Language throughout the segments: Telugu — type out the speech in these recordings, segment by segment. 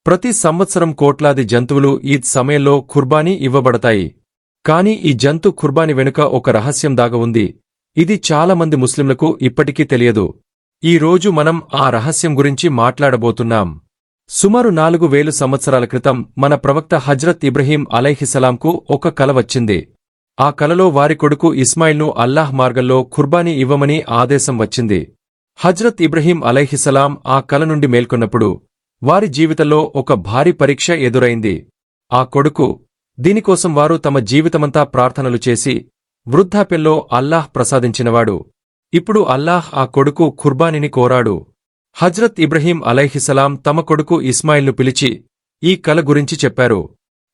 ప్రతి సంవత్సరం కోట్లాది జంతువులు ఈద్ సమయంలో ఖుర్బానీ ఇవ్వబడతాయి. కాని ఈ జంతు ఖుర్బానీ వెనుక ఒక రహస్యం దాగ ఉంది. ఇది చాలామంది ముస్లింలకు ఇప్పటికీ తెలియదు. ఈ రోజు మనం ఆ రహస్యం గురించి మాట్లాడబోతున్నాం. సుమారు 4000 సంవత్సరాల క్రితం మన ప్రవక్త హజ్రత్ ఇబ్రహీం అలైహిస్సలాంకు ఒక కల వచ్చింది. ఆ కలలో వారి కొడుకు ఇస్మాయిల్ను అల్లాహ్ మార్గంలో ఖుర్బానీ ఇవ్వమని ఆదేశం వచ్చింది. హజ్రత్ ఇబ్రహీం అలైహిస్సలాం ఆ కల నుండి మేల్కొన్నప్పుడు వారి జీవితంలో ఒక భారీ పరీక్ష ఎదురైంది. ఆ కొడుకు. దీనికోసం వారు తమ జీవితమంతా ప్రార్థనలు చేసి వృద్ధాప్యంలో అల్లాహ్ ప్రసాదించినవాడు. ఇప్పుడు అల్లాహ్ ఆ కొడుకు ఖుర్బానీని కోరాడు. హజ్రత్ ఇబ్రహీం అలైహిస్సలాం తమ కొడుకు ఇస్మాయిల్ను పిలిచి ఈ కల గురించి చెప్పారు.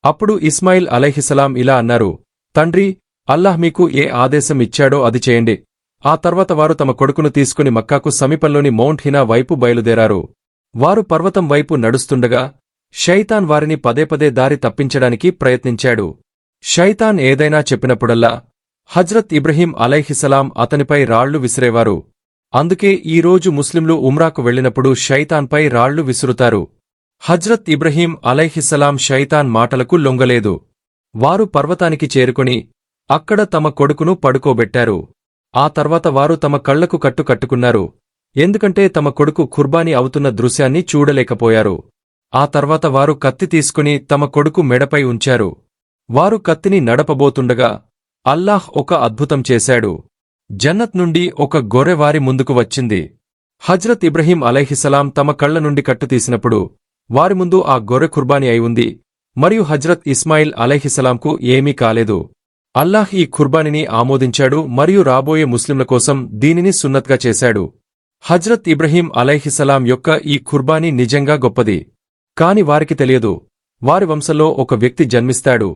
అప్పుడు ఇస్మాయిల్ అలైహిస్సలాం ఇలా అన్నారు: తండ్రి, అల్లాహ్ మీకు ఏ ఆదేశం ఇచ్చాడో అది చేయండి. ఆ తర్వాత వారు తమ కొడుకును తీసుకుని మక్కాకు సమీపంలోని మౌంట్ హినా వైపు బయలుదేరారు. వారు పర్వతం వైపు నడుస్తుండగా షైతాన్ వారిని పదేపదే దారి తప్పించడానికి ప్రయత్నించాడు. షైతాన్ ఏదైనా చెప్పినప్పుడల్లా హజ్రత్ ఇబ్రహీం అలైహిస్సలాం అతనిపై రాళ్లు విసిరేవారు. అందుకే ఈ రోజు ముస్లింలు ఉమ్రాకు వెళ్లినప్పుడు షైతాన్పై రాళ్లు విసురుతారు. హజ్రత్ ఇబ్రహీం అలైహిస్సలాం షైతాన్ మాటలకు లొంగలేదు. వారు పర్వతానికి చేరుకుని అక్కడ తమ కొడుకును పడుకోబెట్టారు. ఆ తర్వాత వారు తమ కళ్లకు కట్టు కట్టుకున్నారు. ఎందుకంటే తమ కొడుకు ఖుర్బానీ అవుతున్న దృశ్యాన్ని చూడలేకపోయారు. ఆ తర్వాత వారు కత్తి తీసుకుని తమ కొడుకు మెడపై ఉంచారు. వారు కత్తిని నడపబోతుండగా అల్లాహ్ ఒక అద్భుతం చేశాడు. జన్నత్ నుండి ఒక గొర్రె వారి ముందుకు వచ్చింది. హజ్రత్ ఇబ్రహీం అలైహిస్సలాం తమ కళ్ల నుండి కట్టు తీసినప్పుడు వారి ముందు ఆ గొర్రె ఖుర్బానీ అయి ఉంది. మరియు హజ్రత్ ఇస్మాయిల్ అలైహిస్సలాంకు ఏమీ కాలేదు. అల్లాహ్ ఈ ఖుర్బానీని ఆమోదించాడు మరియు రాబోయే ముస్లింల కోసం దీనిని సున్నత్గా చేశాడు. హజ్రత్ ఇబ్రహీం అలైహిస్సలాం యొక్క ఈ ఖుర్బానీ నిజంగా గొప్పది. కాని వారికి తెలియదు, వారి వంశంలో ఒక వ్యక్తి జన్మిస్తాడు.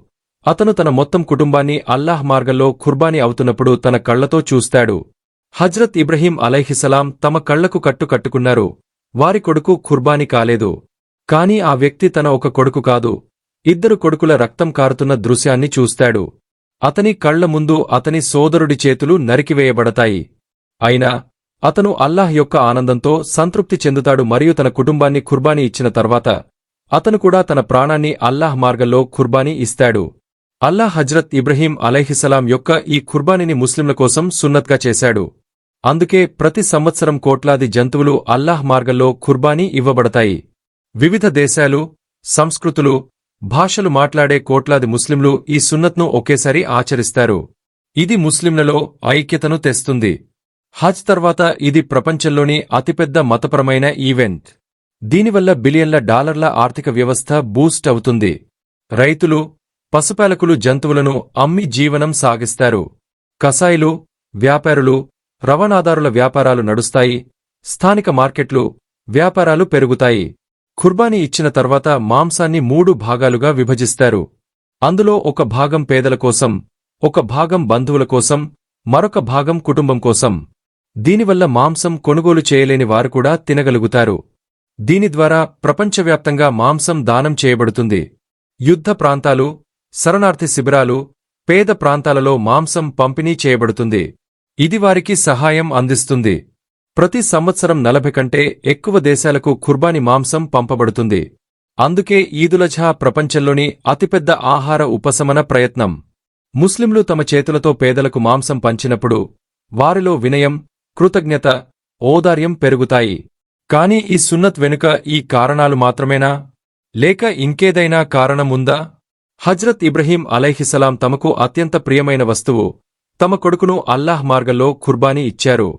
అతను తన మొత్తం కుటుంబాన్ని అల్లాహ్ మార్గంలో ఖుర్బానీ అవుతున్నప్పుడు తన కళ్లతో చూస్తాడు. హజ్రత్ ఇబ్రహీం అలైహిస్సలాం తమ కళ్లకు కట్టు కట్టుకున్నారు. వారి కొడుకు ఖుర్బానీ కాలేదు. కాని ఆ వ్యక్తి తన ఒక కొడుకు కాదు, 2 కొడుకుల రక్తం కారుతున్న దృశ్యాన్ని చూస్తాడు. అతని కళ్ల ముందు అతని సోదరుడి చేతులు నరికివేయబడతాయి. అయినా అతను అల్లాహ్ యొక్క ఆనందంతో సంతృప్తి చెందుతాడు మరియు తన కుటుంబాన్ని ఖుర్బానీ ఇచ్చిన తర్వాత అతను కూడా తన ప్రాణాన్ని అల్లాహ్ మార్గంలో ఖుర్బానీ ఇస్తాడు. అల్లాహ్ హజ్రత్ ఇబ్రహీం అలైహిస్సలాం యొక్క ఈ ఖుర్బానీని ముస్లింల కోసం సున్నత్గా చేశాడు. అందుకే ప్రతి సంవత్సరం కోట్లాది జంతువులు అల్లాహ్ మార్గంలో ఖుర్బానీ ఇవ్వబడతాయి. వివిధ దేశాలు, సంస్కృతులు, భాషలు మాట్లాడే కోట్లాది ముస్లింలు ఈ సున్నత్ను ఒకేసారి ఆచరిస్తారు. ఇది ముస్లింలలో ఐక్యతను తెస్తుంది. హజ్ తర్వాత ఇది ప్రపంచంలోని అతిపెద్ద మతపరమైన ఈవెంట్. దీనివల్ల బిలియన్ల డాలర్ల ఆర్థిక వ్యవస్థ బూస్ట్ అవుతుంది. రైతులు, పశుపాలకులు జంతువులను అమ్మి జీవనం సాగిస్తారు. కసాయిలు, వ్యాపారులు, రవాణాదారుల వ్యాపారాలు నడుస్తాయి. స్థానిక మార్కెట్లు, వ్యాపారాలు పెరుగుతాయి. ఖుర్బానీ ఇచ్చిన తర్వాత మాంసాన్ని 3 భాగాలుగా విభజిస్తారు. అందులో ఒక భాగం పేదల కోసం, ఒక భాగం బంధువుల కోసం, మరొక భాగం కుటుంబం కోసం. దీనివల్ల మాంసం కొనుగోలు చేయలేని వారు కూడా తినగలుగుతారు. దీని ద్వారా ప్రపంచవ్యాప్తంగా మాంసం దానం చేయబడుతుంది. యుద్ధ ప్రాంతాలు, శరణార్థి శిబిరాలు, పేద ప్రాంతాలలో మాంసం పంపిణీ చేయబడుతుంది. ఇది వారికి సహాయం అందిస్తుంది. ప్రతి సంవత్సరం 40 కంటే ఎక్కువ దేశాలకు ఖుర్బానీ మాంసం పంపబడుతుంది. అందుకే ఈదులజా ప్రపంచంలోని అతిపెద్ద ఆహార ఉపశమన ప్రయత్నం. ముస్లింలు తమ చేతులతో పేదలకు మాంసం పంచినప్పుడు వారిలో వినయం, కృతజ్ఞత, ఔదార్యం పెరుగుతాయి. కాని ఈ సున్నత్ వెనుక ఈ కారణాలు మాత్రమేనా? లేక ఇంకేదైనా కారణం ఉందా? హజ్రత్ ఇబ్రహీం అలైహిస్సలాం తమకు అత్యంత ప్రియమైన వస్తువు, తమ కొడుకును అల్లాహ్ మార్గంలో ఖుర్బానీ ఇచ్చారు.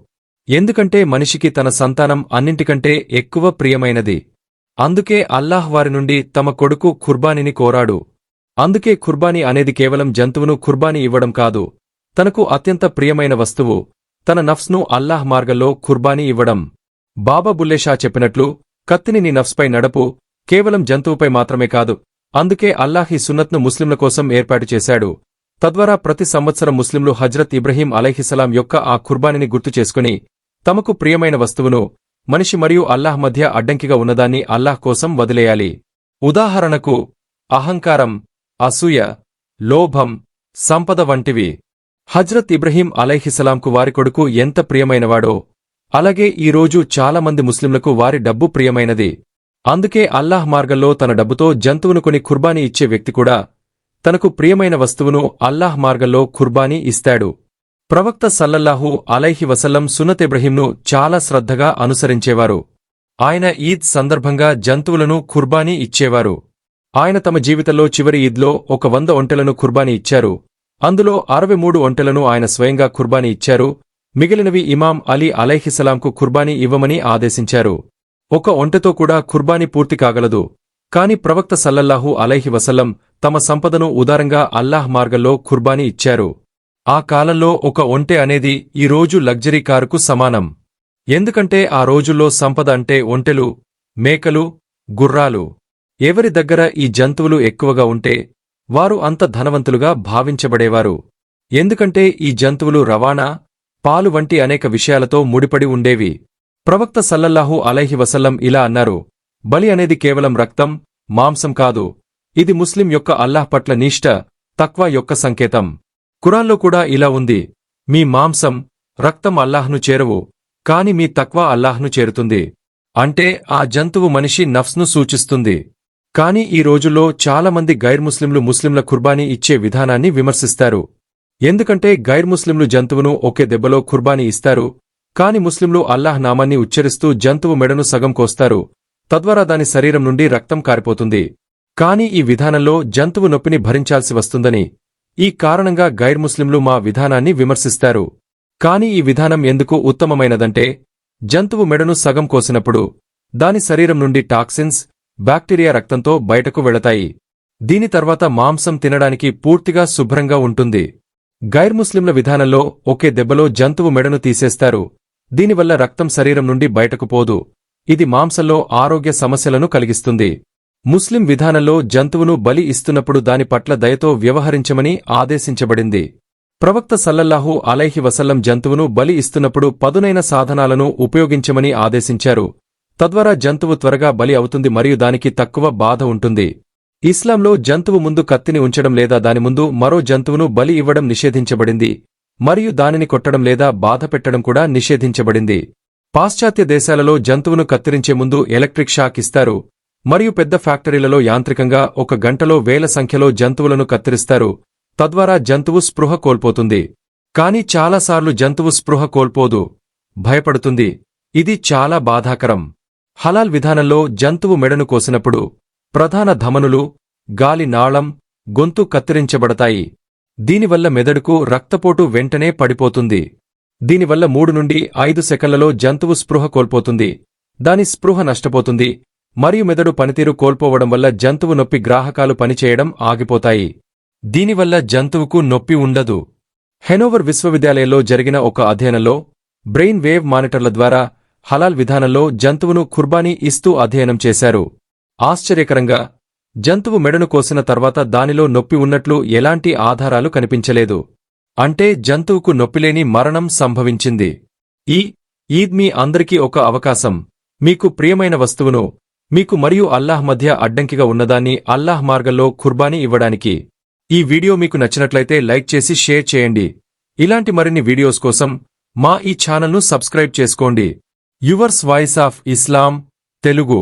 ఎందుకంటే మనిషికి తన సంతానం అన్నింటికంటే ఎక్కువ ప్రియమైనది. అందుకే అల్లాహ్ వారి నుండి తమ కొడుకు ఖుర్బానీని కోరాడు. అందుకే ఖుర్బానీ అనేది కేవలం జంతువును ఖుర్బానీ ఇవ్వడం కాదు, తనకు అత్యంత ప్రియమైన వస్తువు, తన నఫ్స్ను అల్లాహ్ మార్గంలో ఖుర్బానీ ఇవ్వడం. బాబా బుల్లే షా చెప్పినట్లు, కత్తిని నీ నఫ్స్పై నడపు, కేవలం జంతువుపై మాత్రమే కాదు. అందుకే అల్లాహ్ ఈ సున్నత్ను ముస్లింల కోసం ఏర్పాటు చేశాడు. తద్వారా ప్రతి సంవత్సరం ముస్లింలు హజ్రత్ ఇబ్రహీం అలైహిస్సలాం యొక్క ఆ ఖుర్బానీని గుర్తు చేసుకుని తమకు ప్రియమైన వస్తువును, మనిషి మరియు అల్లాహ్ మధ్య అడ్డంకిగా ఉన్నదాన్ని అల్లాహ్ కోసం వదిలేయాలి. ఉదాహరణకు అహంకారం, అసూయ, లోభం, సంపద వంటివి. హజ్రత్ ఇబ్రహీం అలైహిస్సలాంకు వారి కొడుకు ఎంత ప్రియమైనవాడో, అలాగే ఈరోజు చాలామంది ముస్లింలకు వారి డబ్బు ప్రియమైనది. అందుకే అల్లాహ్ మార్గంలో తన డబ్బుతో జంతువును కొని ఖుర్బానీ ఇచ్చే వ్యక్తి కూడా తనకు ప్రియమైన వస్తువును అల్లాహ్ మార్గంలో ఖుర్బానీ ఇస్తాడు. ప్రవక్త సల్లల్లాహు అలైహి వసల్లం సున్నత్ ఇబ్రహీంను చాలా శ్రద్ధగా అనుసరించేవారు. ఆయన ఈద్ సందర్భంగా జంతువులను ఖుర్బానీ ఇచ్చేవారు. ఆయన తమ జీవితంలో చివరి ఈద్లో 100 ఒంటెలను ఖుర్బానీ ఇచ్చారు. అందులో 63 ఒంటెలను ఆయన స్వయంగా ఖుర్బానీ ఇచ్చారు. మిగిలినవి ఇమాం అలీ అలైహిస్సలాంకు ఖుర్బానీ ఇవ్వమని ఆదేశించారు. ఒక ఒంటెతో కూడా ఖుర్బానీ పూర్తి కాగలదు. కాని ప్రవక్త సల్లల్లాహు అలైహి వసల్లం తమ సంపదను ఉదారంగా అల్లాహ్ మార్గంలో ఖుర్బానీ ఇచ్చారు. ఆ కాలంలో ఒక ఒంటె అనేది ఈ రోజు లగ్జరీ కారుకు సమానం. ఎందుకంటే ఆ రోజుల్లో సంపద అంటే ఒంటెలు, మేకలు, గుర్రాలు. ఎవరి దగ్గర ఈ జంతువులు ఎక్కువగా ఉంటే వారు అంత ధనవంతులుగా భావించబడేవారు. ఎందుకంటే ఈ జంతువులు రవాణా, పాలు వంటి అనేక విషయాలతో ముడిపడి ఉండేవి. ప్రవక్త సల్లల్లాహు అలైహి వసల్లం ఇలా అన్నారు: బలి అనేది కేవలం రక్తం, మాంసం కాదు. ఇది ముస్లిం యొక్క అల్లాహ్ పట్ల నిష్ఠ, తక్వా యొక్క సంకేతం. ఖురాన్లో కూడా ఇలా ఉంది: మీ మాంసం, రక్తం అల్లాహ్ను చేరవు, కాని మీ తక్వా అల్లాహ్ను చేరుతుంది. అంటే ఆ జంతువు మనిషి నఫ్స్ను సూచిస్తుంది. కాని ఈ రోజుల్లో చాలామంది గైర్ముస్లింలు ముస్లింల ఖుర్బానీ ఇచ్చే విధానాన్ని విమర్శిస్తారు. ఎందుకంటే గైర్ముస్లింలు జంతువును ఒకే దెబ్బలో ఖుర్బానీ ఇస్తారు. కాని ముస్లింలు అల్లాహ్ నామాన్ని ఉచ్చరిస్తూ జంతువు మెడను సగం కోస్తారు. తద్వారా దాని శరీరం నుండి రక్తం కారిపోతుంది. కాని ఈ విధానంలో జంతువు నొప్పిని భరించాల్సి వస్తుందని, ఈ కారణంగా గైర్ముస్లింలు మా విధానాన్ని విమర్శిస్తారు. కాని ఈ విధానం ఎందుకు ఉత్తమమైనదంటే, జంతువు మెడను సగం కోసినప్పుడు దాని శరీరం నుండి టాక్సిన్స్, బ్యాక్టీరియా రక్తంతో బయటకు వెళతాయి. దీని తర్వాత మాంసం తినడానికి పూర్తిగా శుభ్రంగా ఉంటుంది. గైర్ముస్లింల విధానంలో ఒకే దెబ్బలో జంతువు మెడను తీసేస్తారు. దీనివల్ల రక్తం శరీరం నుండి బయటకు పోదు. ఇది మాంసంలో ఆరోగ్య సమస్యలను కలిగిస్తుంది. ముస్లిం విధానంలో జంతువును బలి ఇస్తున్నప్పుడు దాని పట్ల దయతో వ్యవహరించమని ఆదేశించబడింది. ప్రవక్త సల్లల్లాహు అలైహి వసల్లం జంతువును బలి ఇస్తున్నప్పుడు పదునైన సాధనాలను ఉపయోగించమని ఆదేశించారు. తద్వారా జంతువు త్వరగా బలి అవుతుంది మరియు దానికి తక్కువ బాధ ఉంటుంది. ఇస్లాంలో జంతువు ముందు కత్తిని ఉంచడం లేదా దాని ముందు మరో జంతువును బలి ఇవ్వడం నిషేధించబడింది మరియు దానిని కొట్టడం లేదా బాధపెట్టడం కూడా నిషేధించబడింది. పాశ్చాత్య దేశాలలో జంతువును కత్తిరించే ముందు ఎలక్ట్రిక్ షాక్ ఇస్తారు మరియు పెద్ద ఫ్యాక్టరీలలో యాంత్రికంగా 1 గంటలో వేల సంఖ్యలో జంతువులను కత్తిరిస్తారు. తద్వారా జంతువు స్పృహ కోల్పోతుంది. కాని చాలాసార్లు జంతువు స్పృహ కోల్పోదు, భయపడుతుంది. ఇది చాలా బాధాకరం. హలాల్ విధానంలో జంతువు మెడను కోసినప్పుడు ప్రధాన ధమనులు, గాలి నాళం, గొంతు కత్తిరించబడతాయి. దీనివల్ల మెదడుకు రక్తపోటు వెంటనే పడిపోతుంది. దీనివల్ల 3 నుండి 5 సెకన్లలో జంతువు స్పృహ కోల్పోతుంది. దాని స్పృహ నష్టపోతుంది మరియు మెదడు పనితీరు కోల్పోవడం వల్ల జంతువు నొప్పి గ్రాహకాలు పనిచేయడం ఆగిపోతాయి. దీనివల్ల జంతువుకు నొప్పి ఉండదు. హెనోవర్ విశ్వవిద్యాలయంలో జరిగిన ఒక అధ్యయనంలో బ్రెయిన్ వేవ్ మానిటర్ల ద్వారా హలాల్ విధానంలో జంతువును ఖుర్బానీ ఇస్తూ అధ్యయనం చేశారు. ఆశ్చర్యకరంగా జంతువు మెడను కోసిన తర్వాత దానిలో నొప్పి ఉన్నట్లు ఎలాంటి ఆధారాలు కనిపించలేదు. అంటే జంతువుకు నొప్పిలేని మరణం సంభవించింది. ఈ ఈద్ మీ అందరికీ ఒక అవకాశం. మీకు ప్రియమైన వస్తువును, మీకు మరియు అల్లాహ్ మధ్య అడ్డంకిగా ఉన్నదాన్ని అల్లాహ్ మార్గంలో ఖుర్బానీ ఇవ్వడానికి. ఈ వీడియో మీకు నచ్చినట్లయితే లైక్ చేసి షేర్ చేయండి. ఇలాంటి మరిన్ని వీడియోస్ కోసం మా ఈ ఛానల్ను సబ్స్క్రైబ్ చేసుకోండి. Yours voice of Islam Telugu.